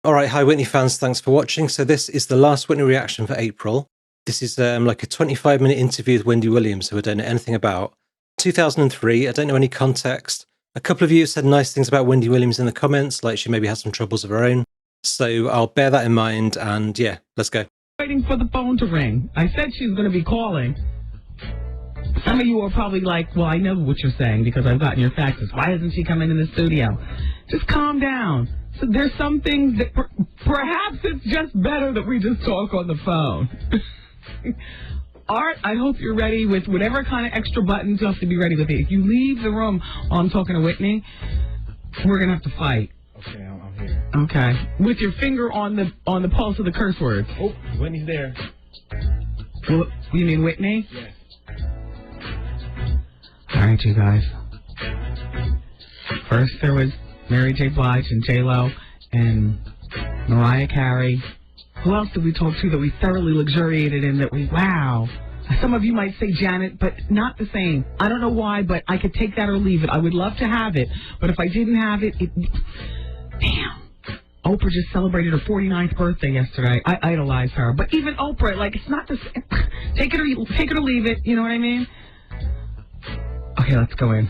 All right, hi Whitney fans, thanks for watching. So this is the last Whitney reaction for April. This is like a 25-minute interview with Wendy Williams, who I don't know anything about. 2003, I don't know any context. A couple of you said nice things about Wendy Williams in the comments, like she maybe has some troubles of her own. So I'll bear that in mind, and yeah, let's go. Waiting for the phone to ring. I said she's going to be calling. Some of you are probably like, well, I know what you're saying because I've gotten your faxes. Why hasn't she come in the studio? Just calm down. So there's some things that perhaps it's just better that we just talk on the phone. Art, I hope you're ready with whatever kind of extra buttons you have to be ready with it. If you leave the room while I'm talking to Whitney, we're going to have to fight. Okay, I'm here. Okay. With your finger on the pulse of the curse words. Oh, Whitney's there. Well, you mean Whitney? Yes. All right, you guys. First there was Mary J Blige and J-Lo and Mariah Carey. Who else did we talk to that we thoroughly luxuriated in that we, wow. Some of you might say Janet, but not the same. I don't know why, but I could take that or leave it. I would love to have it, but if I didn't have it, damn. Oprah just celebrated her 49th birthday yesterday. I idolize her. But even Oprah, like, it's not the same. Take it or leave it, you know what I mean? Okay, let's go in.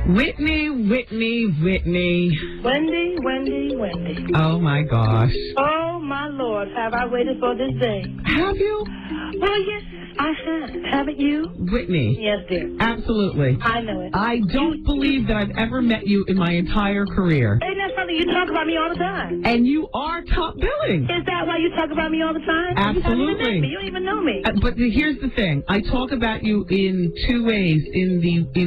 Whitney. Wendy. Oh, my gosh. Oh, my Lord, have I waited for this day? Have you? Well, yes, I have. Haven't you? Whitney. Yes, dear. Absolutely. I know it. I don't believe that I've ever met you in my entire career. Ain't that something you talk about me all the time? And you are top billing. Is that why you talk about me all the time? Absolutely. You haven't even met me. You don't even know me. But here's the thing. I talk about you in two ways. In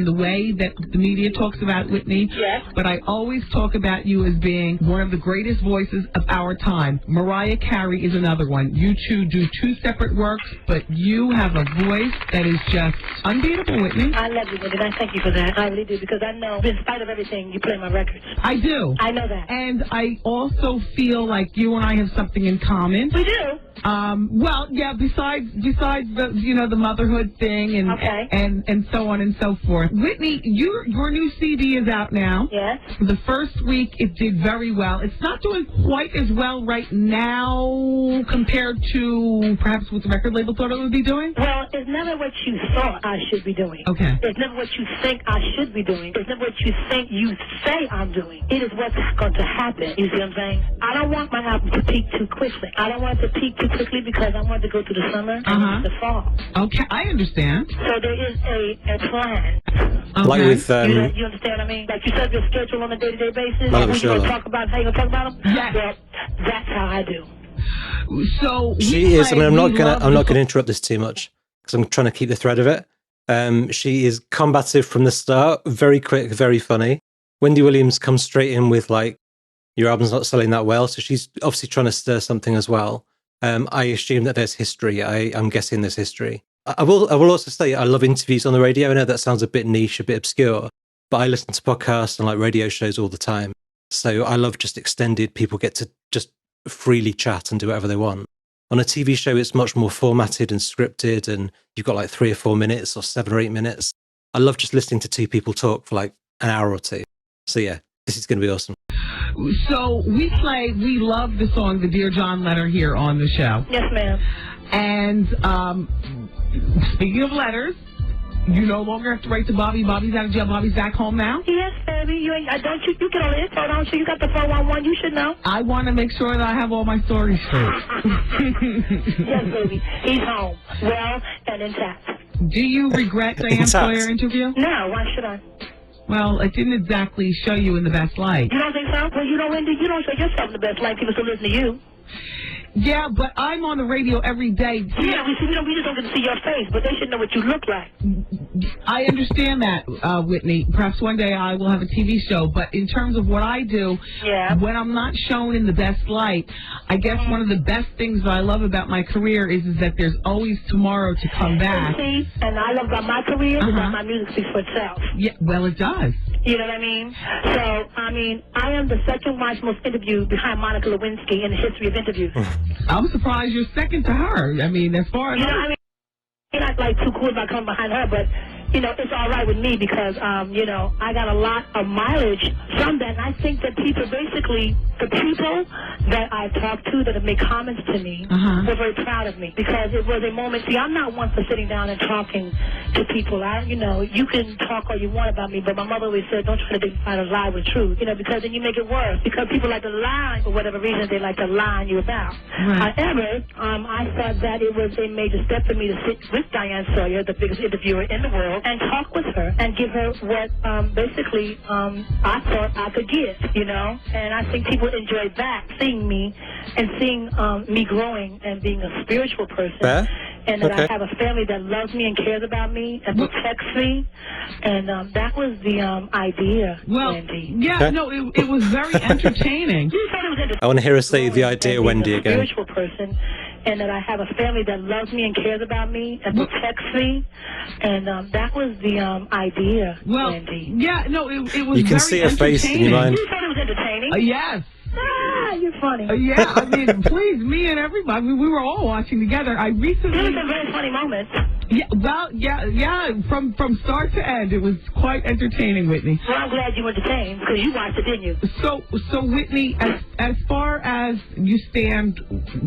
the way that the media talks about Whitney. Yes. But I always talk about you as being one of the greatest voices of our time. Mariah Carey is another one. You two do two separate works, but you have a voice that is just unbeatable, Whitney. I love you, Wendy, and I thank you for that. I really do, because I know, in spite of everything, you play my records. I do. I know that. And I also feel like you and I have something in common. We do. Well, yeah, besides the, the motherhood thing and Okay. and so on and so forth. Whitney, your new CD is out now. Yes. The first week it did very well. It's not doing quite as well right now compared to perhaps what the record label thought it would be doing. Well, it's never what you thought I should be doing. Okay. It's never what you think I should be doing. It's never what you think you say I'm doing. It is what's going to happen. You see what I'm saying? I don't want my album to peak too quickly. I don't want it to peak too quickly because I want to go through the summer and the fall. Okay, I understand. So there is a plan. Okay. Like with you understand what I mean? Like you said, your schedule on a day-to-day basis. Like When with you want to Sherlock. talk about how you going to talk about them? Yes. Well, that's how I do. So she is. I mean, I'm not gonna interrupt this too much because I'm trying to keep the thread of it. She is combative from the start, very quick, very funny. Wendy Williams comes straight in with like, your album's not selling that well, so she's obviously trying to stir something as well. I assume that there's history. I'm guessing there's history. I will also say I love interviews on the radio. I know that sounds a bit niche, a bit obscure, but I listen to podcasts and like radio shows all the time. So I love just extended. People get to just freely chat and do whatever they want. On a TV show, it's much more formatted and scripted, and you've got like 3 or 4 minutes or 7 or 8 minutes. I love just listening to two people talk for like an hour or two. So yeah, this is going to be awesome. So we love the song, the Dear John letter here on the show. Yes, ma'am. And speaking of letters, you no longer have to write to Bobby. Bobby's out of jail. Bobby's back home now. Yes, baby. You get all the info, don't you? You got the 411. You should know. I want to make sure that I have all my stories straight. Yes, baby. He's home, well and intact. Do you regret Diane Sawyer interview? No. Why should I? Well, it didn't exactly show you in the best light. You don't think so? Well, you don't show yourself in the best light. People still listen to you. Yeah, but I'm on the radio every day. Yeah, we just don't get to see your face, but they should know what you look like. I understand that, Whitney. Perhaps one day I will have a TV show, but in terms of what I do, when I'm not shown in the best light, I guess one of the best things that I love about my career is that there's always tomorrow to come back. See, and I love about my career is that my music speaks for itself. Yeah, well, it does. You know what I mean? So, I am the second most interviewed behind Monica Lewinsky in the history of interviews. I'm surprised you're second to her. I mean, as far as... You know, I'm not like too cool about coming behind her, but you know, it's all right with me because, you know, I got a lot of mileage from that. And I think that people basically, the people that I talked to that have made comments to me were very proud of me because it was a moment. See, I'm not one for sitting down and talking to people. You know, you can talk all you want about me, but my mother always said, don't try to define a lie with truth, you know, because then you make it worse. Because people like to lie for whatever reason they like to lie on you about. However, I thought that it was a major step for me to sit with Diane Sawyer, the biggest interviewer in the world, and talk with her and give her what basically I thought I could give, you know. And I think people enjoyed that, seeing me and seeing me growing and being a spiritual person. And that I have a family that loves me and cares about me and protects me. And that was the idea, Wendy. Yeah, no, it was very entertaining. I want to hear her say the idea, Wendy, again. Spiritual person, and that I have a family that loves me and cares about me and protects me. And that was the idea, Wendy. Yeah, no, it was very entertaining. You can see her face in your mind. You thought it was entertaining? Yes. Ah, you're funny. Yeah, I mean, please, me and everybody, we were all watching together. I recently... There were some very funny moments. Yeah, well, yeah, from start to end, it was quite entertaining, Whitney. Well, I'm glad you were entertained, because you watched it, didn't you? So Whitney, as far as you stand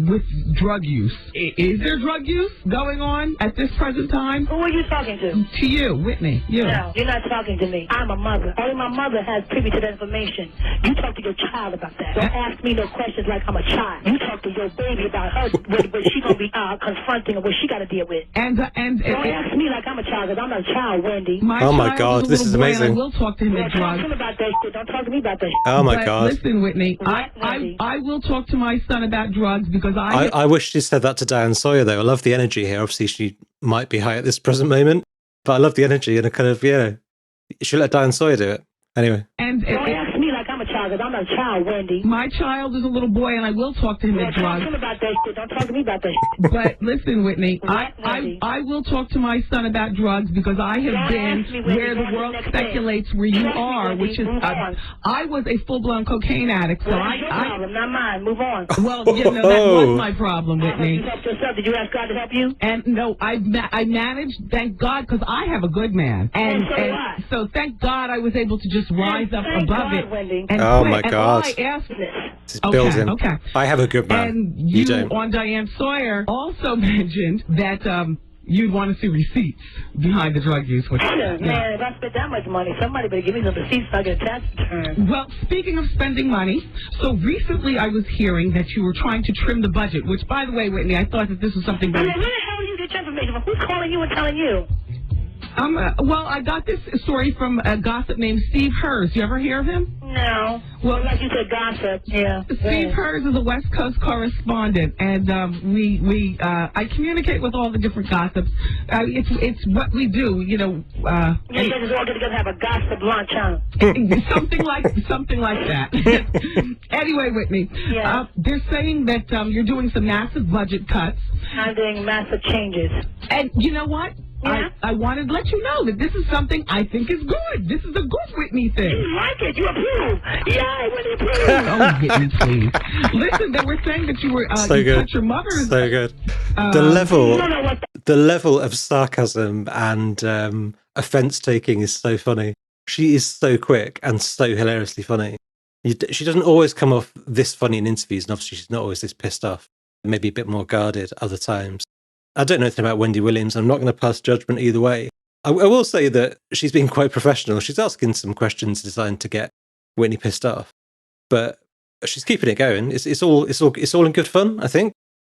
with drug use, is there drug use going on at this present time? Who are you talking to? To you, Whitney. You. No, you're not talking to me. I'm a mother. Only my mother has privy to that information. You talk to your child about that. Don't ask me no questions like I'm a child. You talk to your baby about her, what she gonna be confronting and what she got to deal with. And don't ask me like I'm a child, because I'm not a child, Wendy. Oh my God, this is amazing. I will talk to him at drugs. Talk to him about that shit. Don't talk to me about that shit. Oh my God. Listen, Whitney, I will talk to my son about drugs because I wish she said that to Diane Sawyer though. I love the energy here. Obviously, she might be high at this present moment, but I love the energy and a kind of, you know, you should let Diane Sawyer do it. Anyway. And don't ask me like I'm a child, because I'm not a child, Wendy. My child is a little boy, and I will talk to him at drugs. Talk to him about that shit. Don't talk to me about that shit. But listen, Whitney, I will talk to my son about drugs because I have been where the world speculates where you are, which is I was a full-blown cocaine addict. So that's your problem, not mine. Move on. Well, you know, that was my problem, Whitney. You helped yourself. Did you ask God to help you? And no, I managed, thank God, because I have a good man. And so thank God I was able to just rise up above it. Wendy. And oh quit. my God. And all I asked this is building. Okay. I have a good man. And you don't. On Diane Sawyer also mentioned that you'd want to see receipts behind the drug use. Which, man, if I spent that much money, somebody better give me some receipts so I get a tax return. Well, speaking of spending money, so recently I was hearing that you were trying to trim the budget, which, by the way, Whitney, I thought that this was something very... Where the hell did you get your information from? Who's calling you and telling you? Well, I got this story from a gossip named Steve Hers. You ever hear of him? No. Well, like you said, gossip. Yeah. Steve Hers is a West Coast correspondent, and I communicate with all the different gossips. It's what we do, you know. You guys all get together and have a gossip lunch, huh? something like that. Anyway, Whitney, they're saying that you're doing some massive budget cuts. I'm doing massive changes. And you know what? Yeah. I wanted to let you know that this is something I think is good. This is a good Whitney thing. You like it. You approve. Yay, Whitney approve. Oh, Whitney, please. Listen, they were saying that you were you cut your mother's. So good. The level of sarcasm and offense taking is so funny. She is so quick and so hilariously funny. She doesn't always come off this funny in interviews, and obviously she's not always this pissed off. Maybe a bit more guarded other times. I don't know anything about Wendy Williams. I'm not going to pass judgment either way. I will say that she's been quite professional. She's asking some questions designed to get Whitney pissed off, but she's keeping it going. It's all in good fun. I think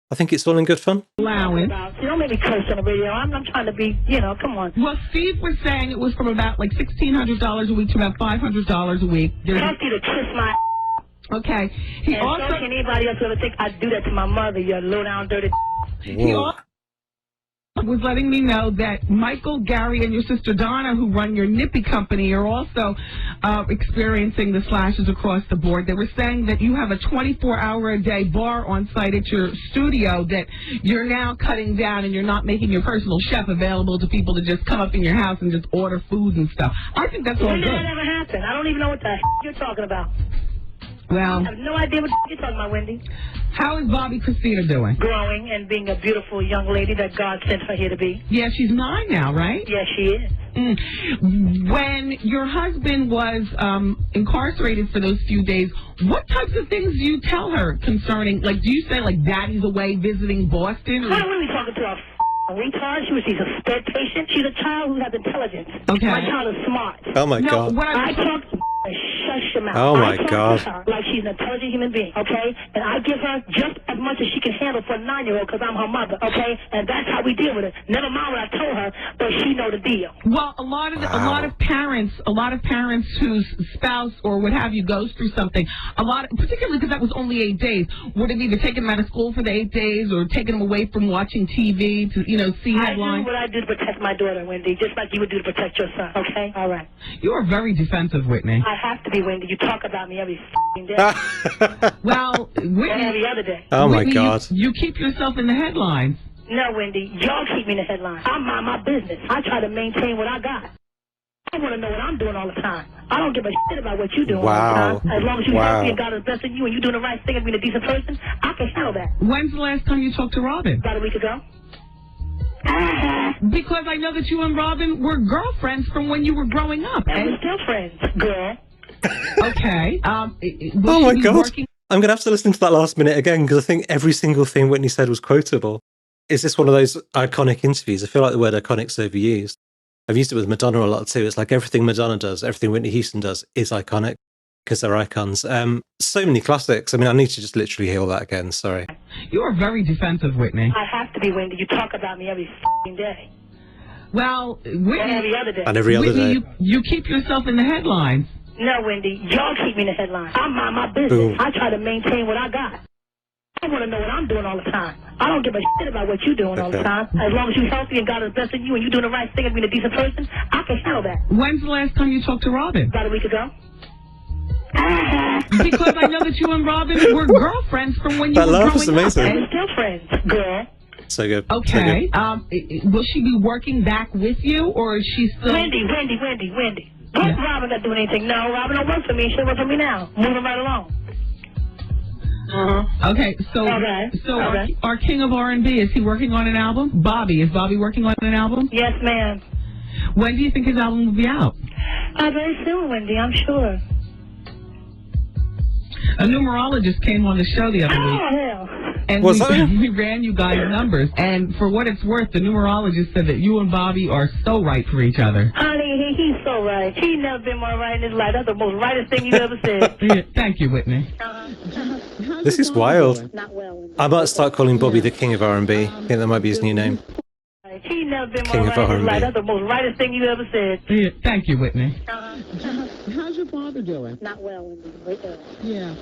it's all in good fun. Allowance. You don't make me curse on the radio. I'm trying to be, you know, come on. Well, Steve was saying it was from about like $1,600 a week to about $500 a week. Ask you to kiss my. Okay. And so can anybody else ever think I'd do that to my mother? You low down dirty. He also was letting me know that Michael, Gary, and your sister Donna, who run your Nippy company, are also experiencing the slashes across the board. They were saying that you have a 24-hour-a-day bar on site at your studio that you're now cutting down, and you're not making your personal chef available to people to just come up in your house and just order food and stuff. I think that's all good. When did that ever happen? I don't even know what the you're talking about. Well, I have no idea what you're talking about, Wendy. how is Bobby Christina doing? Growing and being a beautiful young lady that God sent her here to be. Yeah, she's 9 now, right? Yes, she is. When your husband was incarcerated for those few days, what types of things do you tell her concerning, like, do you say, like, daddy's away visiting Boston? I don't really talking to a retard. She's a sped patient. She's a child who has intelligence. Okay. My child is smart. Oh my God. What I talk to shush your mouth. Oh my I talk God. to her like she's an intelligent human being, okay? And I give her just as much as she can handle for a 9-year-old because I'm her mother, okay? And that's how we deal with it. Never mind what I told her, but she know the deal. Well, a lot of parents whose spouse or what have you goes through something, particularly because that was only 8 days, would have either taken them out of school for the 8 days or taken them away from watching TV to, see headlines. I do what I do to protect my daughter, Wendy, just like you would do to protect your son, okay? All right. You are very defensive, Whitney. I have to be, Wendy. You talk about me every day. Well, Whitney, every other day. Oh my Whitney, God. You keep yourself in the headlines. No, Wendy, y'all keep me in the headlines. I mind my business. I try to maintain what I got. I want to know what I'm doing all the time. I don't give a shit about what you're doing Wow. all the time. As long as you're Wow. healthy and God is blessing you and you're doing the right thing and being a decent person, I can handle that. When's the last time you talked to Robin? About a week ago. Because I know that you and Robin were girlfriends from when you were growing up. And we're still friends, girl. Okay. Oh my God. I'm going to have to listen to that last minute again because I think every single thing Whitney said was quotable. Is this one of those iconic interviews? I feel like the word iconic's overused. I've used it with Madonna a lot too. It's like everything Madonna does, everything Whitney Houston does is iconic because they're icons. So many classics. I mean, I need to just literally hear all that again. Sorry. You are very defensive, Whitney. I have to be, Wendy. You talk about me every day. Well, Whitney, And every other day. And every other Whitney, day. you keep yourself in the headlines. No, Wendy, y'all keep me in the headlines. I mind my business. Boom. I try to maintain what I got. I want to know what I'm doing all the time. I don't give a shit about what you're doing all the time. As long as you're healthy and God is blessing you and you're doing the right thing and being a decent person, I can handle that. When's the last time you talked to Robin? About a week ago. Because I know that you and Robin were girlfriends from when you That were laugh growing is amazing. up. And we're still friends, girl. So good. Okay. So good. Will she be working back with you, or is she still? Wendy. What's Robin not doing anything? No, Robin don't work for me. She'll work for me now. Moving right along. Okay, so Our king of R&B, is he working on an album? Bobby, is Bobby working on an album? Yes, ma'am. When do you think his album will be out? Very soon, Wendy, I'm sure. A numerologist came on the show the other week. Oh, hell. And we ran you guys numbers. And for what it's worth, the numerologist said that you and Bobby are so right for each other. Honey, he's so right. He's never been more right in his life. That's the most rightest thing you've ever said. Yeah, thank you, Whitney. This is wild. Not well, Wendy. I might start calling Bobby the king of R&B. I think that might be his new name. He's never been King more of right in his R&B. life. That's the most rightest thing you've ever said. Yeah, thank you, Whitney. How's your father doing? Not well, Wendy. Right there. Yeah.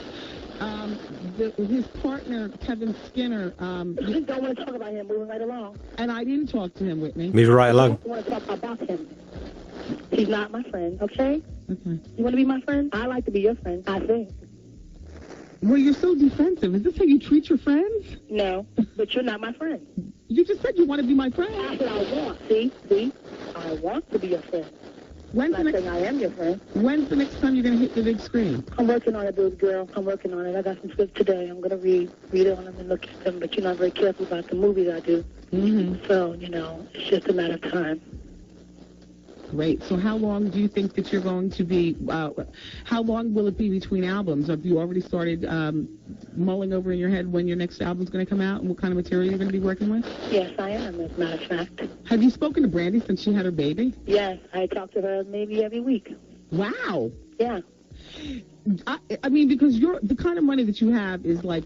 His partner, Kevin Skinner, You don't want to talk about him. Moving right along. and I didn't talk to him, Whitney. Move right along. I want to talk about him. He's not my friend, okay? Okay. You want to be my friend? I like to be your friend, I think. Well, you're so defensive. Is this how you treat your friends? No, but you're not my friend. You just said you want to be my That's friend. what I want. See? I want to be your friend. When's the I'm not next, saying I am your friend. when's the next time you're going to hit the big screen? I'm working on it, dude, girl. I'm working on it. I got some scripts today. I'm going to read on them and look at them, but I'm very careful about the movies I do. Mm-hmm. So, it's just a matter of time. Great. So how long do you think that you're going to be, how long will it be between albums? Have you already started mulling over in your head when your next album's going to come out and what kind of material you're going to be working with? Yes, I am, as a matter of fact. Have you spoken to Brandy since she had her baby? Yes, I talk to her maybe every week. Wow. Yeah. I mean, because the kind of money that you have is like,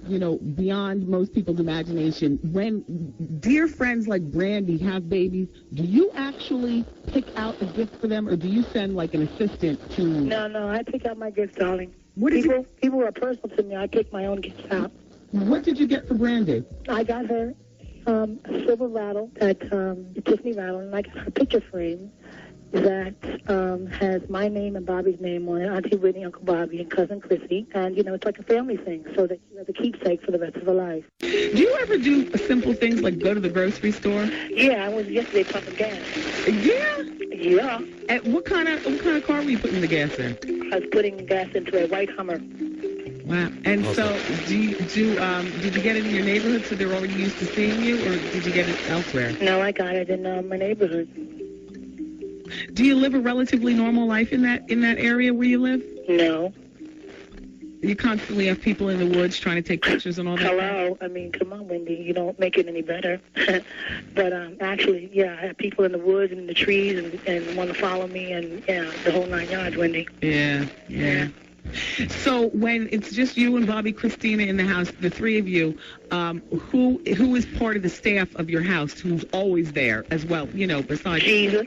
beyond most people's imagination. When dear friends like Brandy have babies, do you actually pick out a gift for them, or do you send like an assistant to? No, I pick out my gifts, darling. What did People are personal to me. I pick my own gifts out. What did you get for Brandy? I got her a silver rattle, a Tiffany rattle, and I got her picture frame that has my name and Bobby's name on it, Auntie Whitney, Uncle Bobby, and Cousin Chrissy. And, it's like a family thing, so that she has a keepsake for the rest of her life. Do you ever do simple things like go to the grocery store? Yeah, I was yesterday pumping gas. Yeah. Yeah. And what kind of car were you putting the gas in? I was putting gas into a white Hummer. Wow. And so, did you get it in your neighborhood so they're already used to seeing you, or did you get it elsewhere? No, I got it in my neighborhood. Do you live a relatively normal life in that area where you live? No. You constantly have people in the woods trying to take pictures and all that? Hello. I mean, come on, Wendy. You don't make it any better. But actually, yeah, I have people in the woods and in the trees and want to follow me and, yeah, the whole 9 yards, Wendy. Yeah. So when it's just you and Bobby Christina in the house, the three of you, who is part of the staff of your house who's always there as well, you know, besides... Jesus.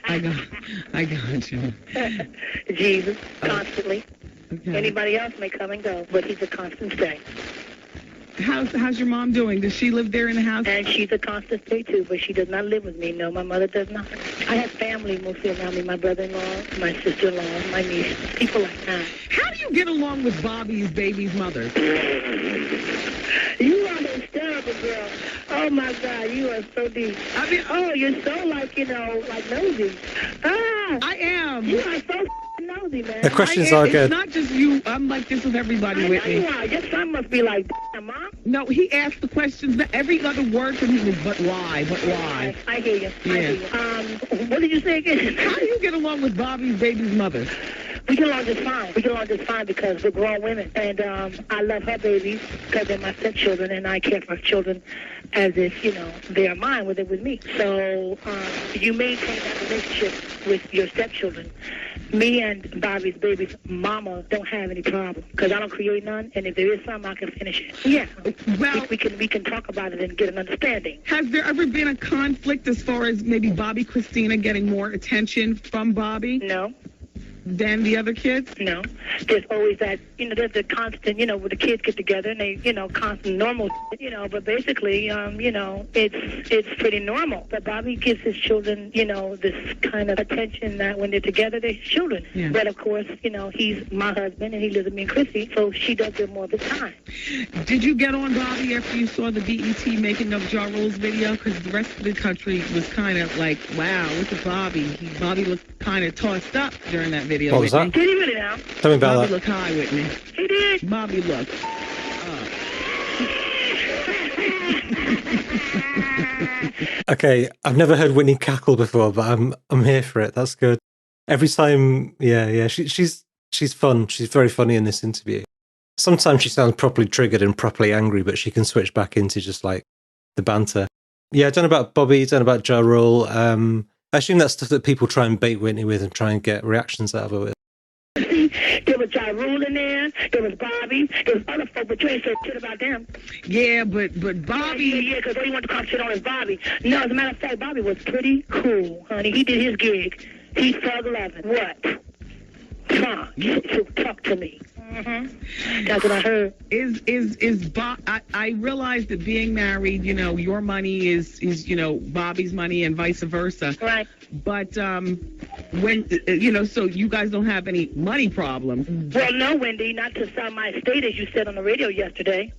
I got you. Jesus, constantly. Okay. Anybody else may come and go, but he's a constant stay. How's your mom doing? Does she live there in the house? And she's a constant stay, too, but she does not live with me. No, my mother does not. I have family mostly around me, my brother-in-law, my sister-in-law, my niece, people like that. How do you get along with Bobby's baby's mother? You are hysterical, girl. Oh, my God, you are so deep. I mean, you're so, like, you know, like nosy. I am. You are so nosy, man. The questions are good. It's not just you. I'm like this with everybody, Whitney. I know. Your son must be like, Mom. No, he asked the questions. Every other word from him is, but why? But why? I hear you. Yeah. I hear you. What did you say again? How do you get along with Bobby's baby's mother? We get along just fine. We get along just fine because we're grown women. And I love her babies because they're my stepchildren, and I care for her children as if, you know, they are mine with me. So you maintain that relationship with your stepchildren. Me and Bobby's baby's mama don't have any problem because I don't create none, and if there is some, I can finish it. Yeah. Well, we can talk about it and get an understanding. Has there ever been a conflict as far as maybe Bobby Christina getting more attention from Bobby? No. Than the other kids? No. There's always that, you know, there's the constant, you know, where the kids get together and they, you know, constant normal, you know, but basically, you know, it's pretty normal. But Bobby gives his children, you know, this kind of attention that when they're together, they're his children. Yeah. But, of course, you know, he's my husband and he lives with me and Chrissy, so she does get more of the time. Did you get on Bobby after you saw the BET making of Ja Rule's video? Because the rest of the country was kind of like, wow, look at Bobby. Bobby looked kind of tossed up during that video. What was that? Did he really now? Tell me about Bobby that. looked high, Whitney. He did? Bobby looked Okay, I've never heard Whitney cackle before, but I'm here for it. That's good. Every time, yeah. She's fun. She's very funny in this interview. Sometimes she sounds properly triggered and properly angry, but she can switch back into just like the banter. Yeah, I don't know about Bobby, don't know about Ja Rule. I assume that's stuff that people try and bait Whitney with and try and get reactions out of her with. There was Ja Rule in there. There was Bobby. There was other folk, but you ain't said shit about them. Yeah, but Bobby... Yeah, because all you want to come shit on is Bobby. No, as a matter of fact, Bobby was pretty cool, honey. He did his gig. He's thug 11. What? Come on, talk to me. Mm-hmm. That's what I heard. I realize that being married, you know, your money is you know, Bobby's money and vice versa. Right. But when you know, so you guys don't have any money problems. Well, no, Wendy, not to sell my estate as you said on the radio yesterday.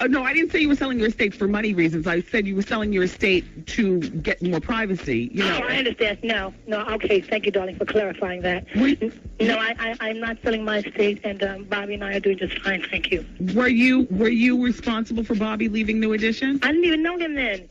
No, I didn't say you were selling your estate for money reasons. I said you were selling your estate to get more privacy. You know. Oh, I understand. No. Okay, thank you, darling, for clarifying that. No, I'm not selling my estate, and Bobby and I are doing just fine. Thank you. Were you responsible for Bobby leaving New Edition? I didn't even know him then.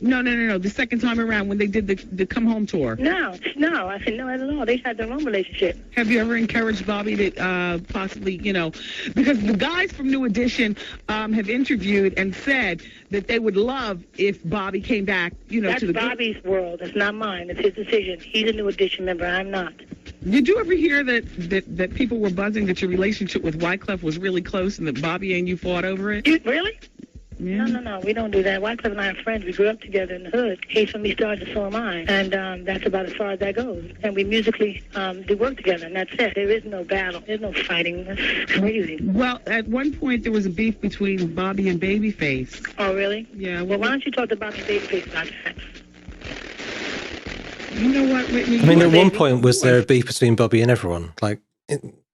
No. The second time around when they did the Come Home tour. No. I said no at all. They had their own relationship. Have you ever encouraged Bobby to possibly, you know, because the guys from New Edition have interviewed and said that they would love if Bobby came back, you know, That's to the Bobby's world. It's not mine. It's his decision. He's a New Edition member. I'm not. Did you ever hear that people were buzzing that your relationship with Wyclef was really close and that Bobby and you fought over it? Really? Yeah. No, we don't do that. Wyclef and I are friends. We grew up together in the hood. He's from East Orange, and so am I. And that's about as far as that goes. And we musically do work together, and that's it. There is no battle. There's no fighting. That's crazy. Well, at one point there was a beef between Bobby and Babyface. Oh, really? Yeah. Well, why don't you talk to Bobby and Babyface about that? You know what, Whitney? I mean, at one point, was there a beef between Bobby and everyone? Like,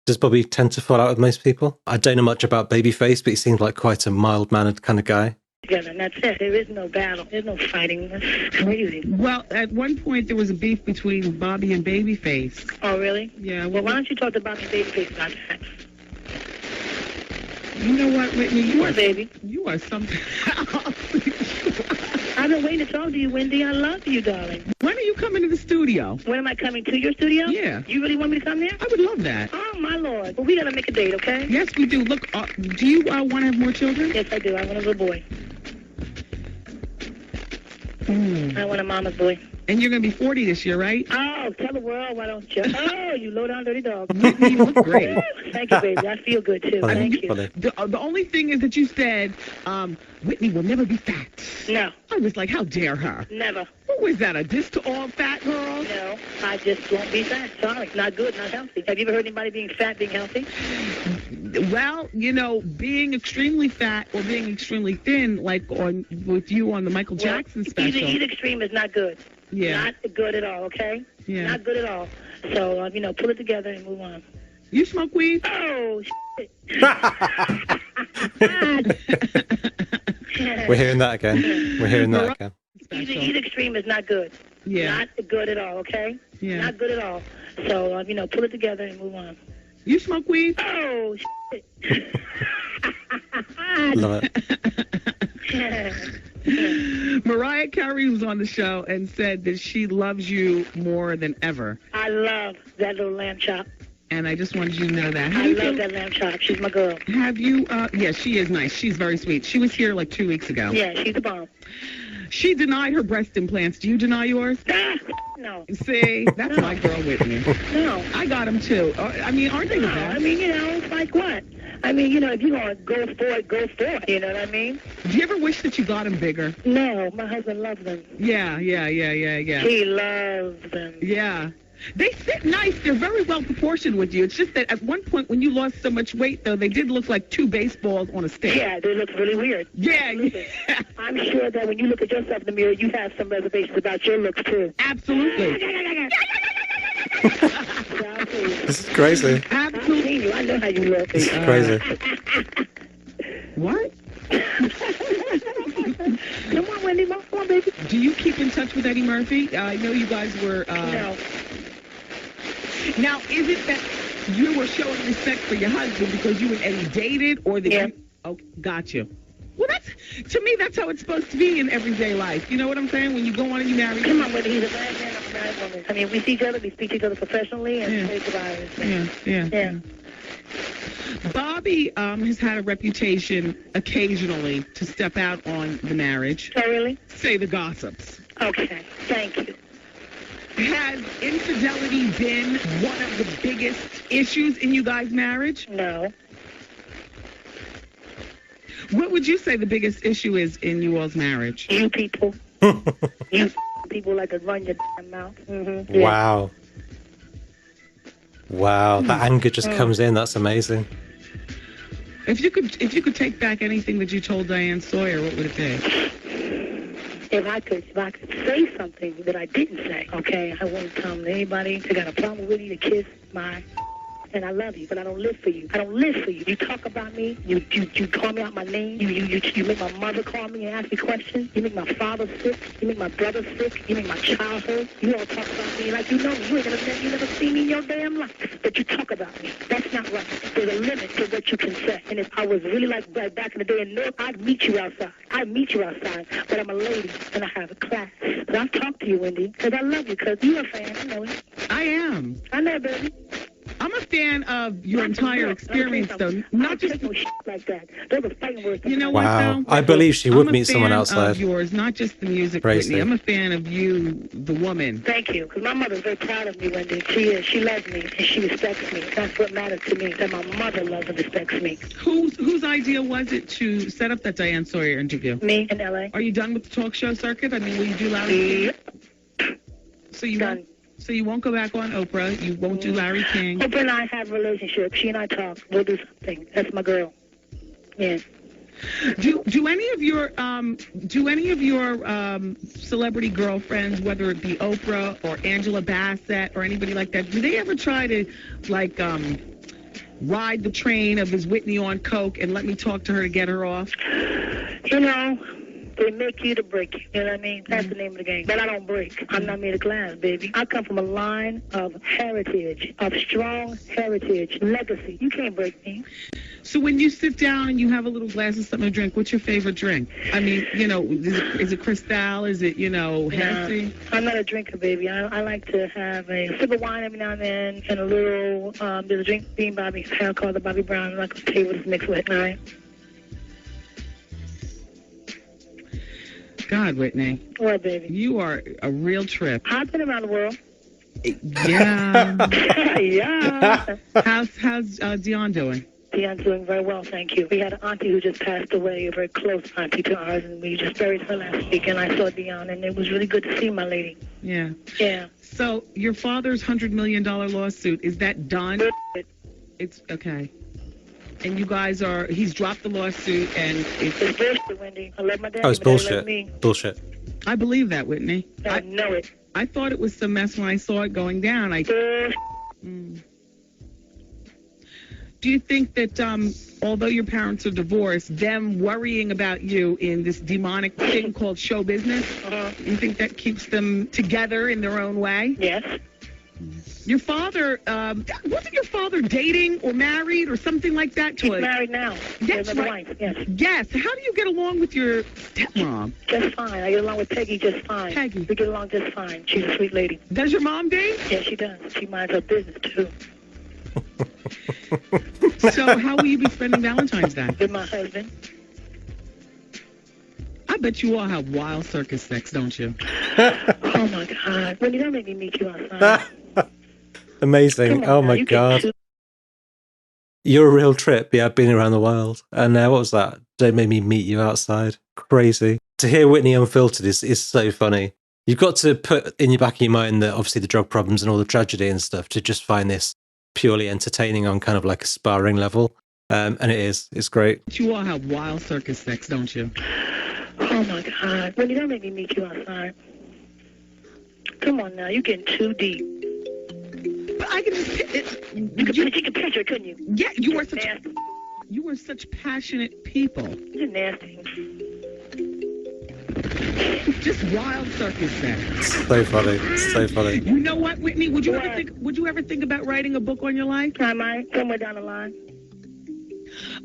does Bobby tend to fall out with most people? I don't know much about Babyface, but he seemed like quite a mild-mannered kind of guy. together, and that's it. There is no battle. There's no fighting. That's crazy. Well, at one point there was a beef between Bobby and Babyface. Oh, really? Yeah. Well, why don't you talk to Bobby Babyface about that? You know what, Whitney? You are, baby. You are something else. I've been waiting to talk to you, Wendy. I love you, darling. When are you coming to the studio? When am I coming to your studio? Yeah. You really want me to come there? I would love that. Oh, my Lord. Well, we got to make a date, okay? Yes, we do. Look, do you want to have more children? Yes, I do. I want a little boy. I want a mama's boy. And you're going to be 40 this year, right? Oh, tell the world, why don't you? Oh, you low down dirty dog. Whitney, you look great. Thank you, baby. I feel good, too. Thank you. The only thing is that you said, Whitney will never be fat. No. I was like, how dare her? Never. What was that, a diss to all fat girls? No, I just won't be fat. Sorry. Not good, not healthy. Have you ever heard anybody being fat being healthy? Well, you know, being extremely fat or being extremely thin, like with you on the Michael Jackson special. Either extreme is not good. Yeah. Not good at all, okay? Yeah. Not good at all. So, pull it together and move on. You smoke weed? Oh, shit. We're hearing that again. We're hearing that again. Either extreme is not good. Yeah. Not good at all, okay? Yeah. Not good at all. So, pull it together and move on. You smoke weed? Oh, shit. Love it. Mariah Carey was on the show and said that she loves you more than ever. I love that little lamb chop. And I just wanted you to know that. I love that lamb chop. She's my girl. Have you, yeah, she is nice. She's very sweet. She was here like 2 weeks ago. Yeah, she's a bomb. She denied her breast implants. Do you deny yours? No. See, that's my girl Whitney. No. I got them too. Aren't they the best? It's like what? if you're going to go for it, go for it. You know what I mean? Do you ever wish that you got them bigger? No, my husband loves them. Yeah. He loves them. Yeah. They sit nice. They're very well proportioned with you. It's just that at one point when you lost so much weight, though, they did look like two baseballs on a stick. Yeah, they look really weird. Yeah. I'm sure that when you look at yourself in the mirror, you have some reservations about your looks, too. Absolutely. This is crazy. Absolutely. I know how you look. This is crazy. What? Come on, Wendy. Come on, baby. Do you keep in touch with Eddie Murphy? I know you guys were... No. Now, is it that you were showing respect for your husband because you and Eddie dated, or that Yeah. you... Oh, got you. Well, to me, that's how it's supposed to be in everyday life. You know what I'm saying? When you go on and you marry... Come on, Wendy. He's a married man. I'm a married woman. We see each other. We speak to each other professionally and say goodbye. Yeah. Bobby has had a reputation occasionally to step out on the marriage. Oh, really? Say the gossips. Okay. Thank you. Has infidelity been one of the biggest issues in you guys' marriage? No. What would you say the biggest issue is in you all's marriage? You people. You people like to run your damn mouth. Mm-hmm. Yeah. Wow. Wow, that anger just comes in. That's amazing. If you could take back anything that you told Diane Sawyer, what would it be? If I could say something that I didn't say, okay, I won't come to anybody that got a problem with you to kiss my... And I love you, but I don't live for you. I don't live for you. You talk about me. You call me out my name. You make my mother call me and ask me questions. You make my father sick. You make my brother sick. You make my child hurt. You all talk about me like you know me. You never seen me in your damn life. But you talk about me. That's not right. There's a limit to what you can say. And if I was really like back in the day in North, I'd meet you outside. But I'm a lady and I have a class. But I'll talk to you, Wendy, because I love you, because you're a fan. I know it. I am. I know, baby. I'm a fan of your entire experience, though. Not just no shit like that. Those are fighting words. You know Wow. what, though? I believe she would meet someone I'm a outside. fan of yours, not just the music, Crazy. Whitney. I'm a fan of you, the woman. Thank you, because my mother's very proud of me, Wendy. She is. She loves me, and she respects me. That's what matters to me, that my mother loves and respects me. Whose idea was it to set up that Diane Sawyer interview? Me in L.A. Are you done with the talk show circuit? Will you do Larry King? Done. So you won't go back on Oprah. You won't do Larry King. Oprah and I have a relationship. She and I talk. We'll do something. That's my girl. Yeah. Do any of your celebrity girlfriends, whether it be Oprah or Angela Bassett or anybody like that, do they ever try to ride the train of his Whitney on coke and let me talk to her to get her off? You know, they make you to break you. You know what I mean? That's the name of the game. But I don't break. I'm not made of glass, baby. I come from a line of heritage, of strong heritage, legacy. You can't break me. So when you sit down and you have a little glass of something to drink, what's your favorite drink? I mean, you know, is it Cristal? Is it, you know, Hennessy? I'm not a drinker, baby. I like to have a sip of wine every now and then, and a little, there's a drink being Bobby, called the Bobby Brown. I like to tell you what it's mixed with, all right? God, Whitney. What, baby? You are a real trip. I've been around the world. Yeah. Yeah. How's Dion doing? Dion's doing very well, thank you. We had an auntie who just passed away, a very close auntie to ours, and we just buried her last week, and I saw Dion, and it was really good to see my lady. Yeah. Yeah. So your father's $100 million lawsuit, is that done? It's okay. And you guys he's dropped the lawsuit, and it's bullshit, Wendy. I love my daddy, Oh, it's but I love bullshit. me. Bullshit. I believe that, Whitney. I know it. I thought it was some mess when I saw it going down. Do you think that although your parents are divorced, them worrying about you in this demonic thing called show business, you think that keeps them together in their own way? Yes. Your father, wasn't your father dating or married or something like that? He's married now. That's right. Wife. Yes. Yes. How do you get along with your stepmom? Just fine. I get along with Peggy just fine. Peggy. We get along just fine. She's a sweet lady. Does your mom date? Yes, she does. She minds her business, too. So how will you be spending Valentine's Day? With my husband. I bet you all have wild circus sex, don't you? Oh, my God. Wendy, don't make me meet you outside. Amazing. Oh, my God. You're a real trip. Yeah, I've been around the world. And what was that? Don't make me meet you outside. Crazy. To hear Whitney Unfiltered is so funny. You've got to put in your back of your mind that obviously the drug problems and all the tragedy and stuff to just find this purely entertaining on kind of like a sparring level. And it is. It's great. You all have wild circus sex, don't you? Oh, my God. Wendy, don't make me meet you outside. Come on now. You're getting too deep. But I can just... You could picture, couldn't you? Yeah, you were such passionate people. You're nasty. Just wild circus sex. So funny. So funny. You know what, Whitney? Would you ever think about writing a book on your life? I might, somewhere down the line.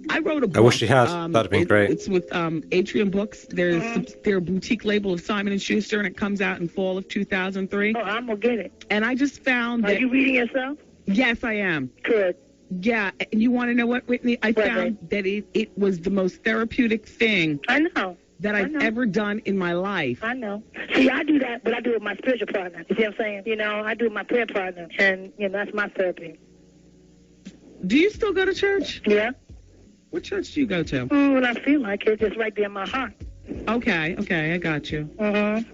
I wrote a book. I wish you had. That'd have been great. It's with Atrium Books. They're a boutique label of Simon & Schuster, and it comes out in fall of 2003. Oh, I'm going to get it. And I just found that... Are you reading yourself? Yes, I am. Good. Yeah, and you want to know what, Whitney? I found that it was the most therapeutic thing that I've ever done in my life. I know. See, I do that, but I do it with my spiritual partner. You see what I'm saying? You know, I do it with my prayer partner, and, you know, that's my therapy. Do you still go to church? Yeah. What church do you go to? When I feel like it, just right there in my heart. Okay, I got you. Mm-hmm.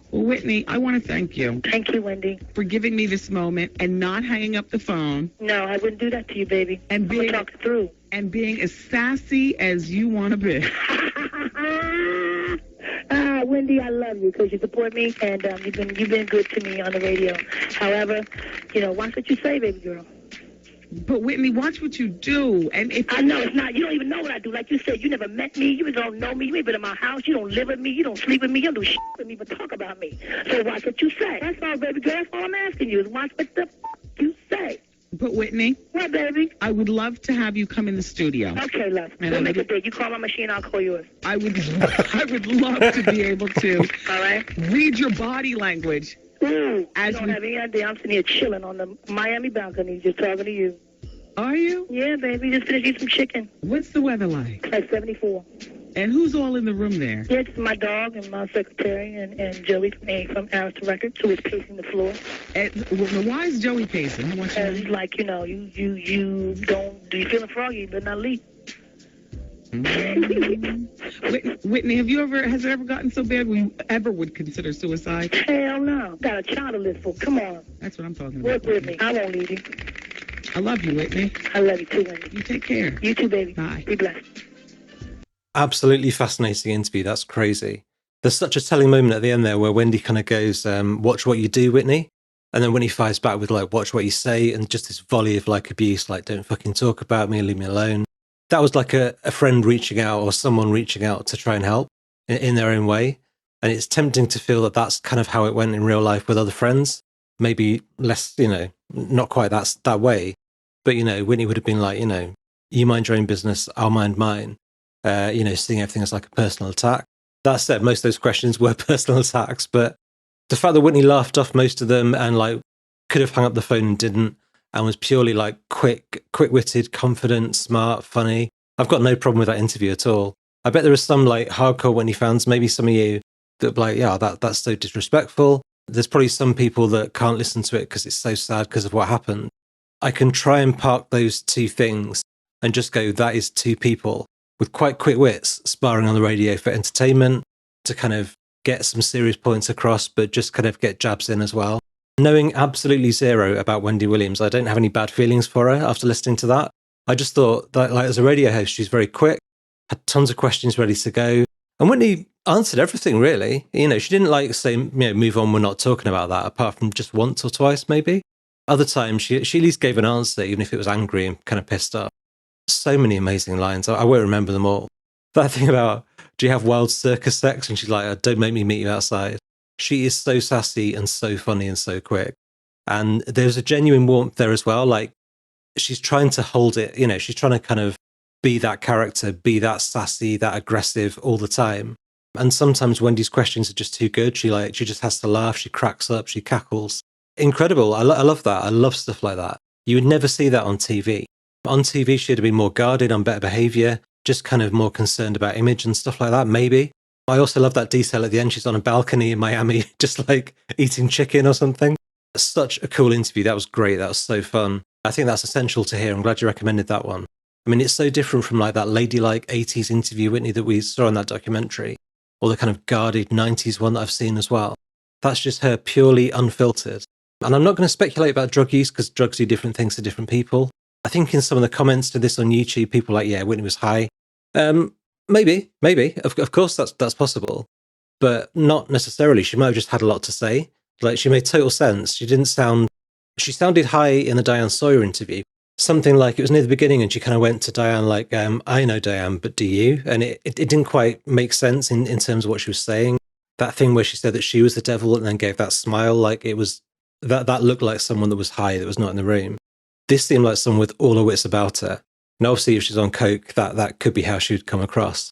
Well, Whitney, I want to thank you. Thank you, Wendy. For giving me this moment and not hanging up the phone. No, I wouldn't do that to you, baby. And we'll talk it through. And being as sassy as you want to be. Wendy, I love you because you support me, and you've been good to me on the radio. However, you know, watch what you say, baby girl. But Whitney, watch what you do. And if I know it's not. You don't even know what I do. Like you said, you never met me. You don't know me. You ain't been in my house. You don't live with me. You don't sleep with me. You don't do shit with me, but talk about me. So watch what you say. That's all, baby girl. That's all I'm asking you is watch what the you say. But Whitney, what, baby? I would love to have you come in the studio. Okay, love. We'll make a date. You call my machine, I'll call yours. I would love to be able to. All right. Read your body language. Ooh, I don't have any idea. I'm sitting here chilling on the Miami balcony, just talking to you. Are you? Yeah, baby. Just finished eating some chicken. What's the weather like? It's like 74. And who's all in the room there? Yeah, it's my dog and my secretary and Joey from Arista Records, who is pacing the floor. Well, why is Joey pacing? He's like, you know, you don't, do you feeling froggy? You better not leave. Whitney, has it ever gotten so bad where you ever would consider suicide? Hell no. Got a child to live for. Come on. That's what I'm talking about. Work with me. I won't leave you. I love you, Whitney. I love you too, Wendy. You take care. You too, baby. Bye. Be blessed. Absolutely fascinating interview. That's crazy. There's such a telling moment at the end there where Wendy kind of goes, watch what you do, Whitney. And then Whitney fires back with like, watch what you say, and just this volley of like abuse, like, don't fucking talk about me, leave me alone. That was like a friend reaching out or someone reaching out to try and help in their own way. And it's tempting to feel that that's kind of how it went in real life with other friends. Maybe less, not quite that way. But, Whitney would have been like, you mind your own business, I'll mind mine. Seeing everything as like a personal attack. That said, most of those questions were personal attacks, but the fact that Whitney laughed off most of them and like could have hung up the phone and didn't, and was purely like quick-witted, confident, smart, funny. I've got no problem with that interview at all. I bet there are some like hardcore Whitney fans, maybe some of you, that be like, yeah, that's so disrespectful. There's probably some people that can't listen to it because it's so sad because of what happened. I can try and park those two things and just go, that is two people with quite quick wits sparring on the radio for entertainment, to kind of get some serious points across, but just kind of get jabs in as well. Knowing absolutely zero about Wendy Williams, I don't have any bad feelings for her after listening to that. I just thought that, like, as a radio host, she's very quick, had tons of questions ready to go. And Whitney answered everything, really. She didn't like say, move on, we're not talking about that, apart from just once or twice, maybe. Other times, she at least gave an answer, even if it was angry and kind of pissed off. So many amazing lines. I won't remember them all. That thing about, do you have wild circus sex? And she's like, don't make me meet you outside. She is so sassy and so funny and so quick. And there's a genuine warmth there as well. Like, she's trying to hold it, she's trying to kind of be that character, be that sassy, that aggressive all the time. And sometimes Wendy's questions are just too good. She just has to laugh. She cracks up. She cackles. Incredible. I love that. I love stuff like that. You would never see that on TV. On TV, she'd have been more guarded, on better behavior, just kind of more concerned about image and stuff like that, maybe. I also love that detail at the end. She's on a balcony in Miami, just like eating chicken or something. Such a cool interview. That was great. That was so fun. I think that's essential to hear. I'm glad you recommended that one. I mean, it's so different from like that ladylike 80s interview, Whitney, that we saw in that documentary, or the kind of guarded 90s one that I've seen as well. That's just her purely unfiltered. And I'm not going to speculate about drug use because drugs do different things to different people. I think in some of the comments to this on YouTube, people are like, yeah, Whitney was high. Maybe. Of course, that's possible, but not necessarily. She might have just had a lot to say. Like, she made total sense. She sounded high in the Diane Sawyer interview. Something like, it was near the beginning and she kind of went to Diane like, I know Diane, but do you? And it didn't quite make sense in terms of what she was saying. That thing where she said that she was the devil and then gave that smile, like it was, that looked like someone that was high, that was not in the room. This seemed like someone with all her wits about her. And obviously, if she's on coke, that could be how she would come across.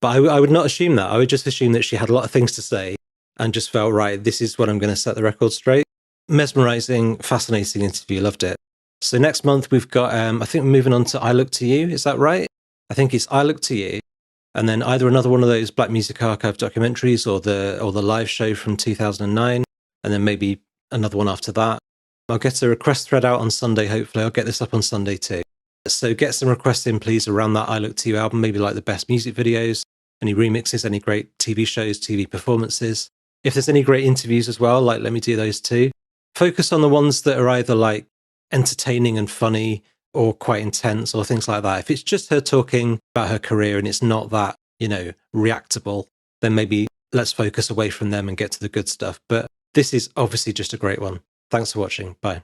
But I would not assume that. I would just assume that she had a lot of things to say and just felt, right, this is what I'm going to set the record straight. Mesmerizing, fascinating interview. Loved it. So next month, we've got, I think we're moving on to I Look to You. Is that right? I think it's I Look to You. And then either another one of those Black Music Archive documentaries or the live show from 2009. And then maybe another one after that. I'll get a request thread out on Sunday, hopefully. I'll get this up on Sunday too. So get some requests in, please, around that I Look to You album, maybe like the best music videos, any remixes, any great TV shows, TV performances. If there's any great interviews as well, like, let me do those too. Focus on the ones that are either like entertaining and funny or quite intense or things like that. If it's just her talking about her career and it's not that, reactable, then maybe let's focus away from them and get to the good stuff. But this is obviously just a great one. Thanks for watching. Bye.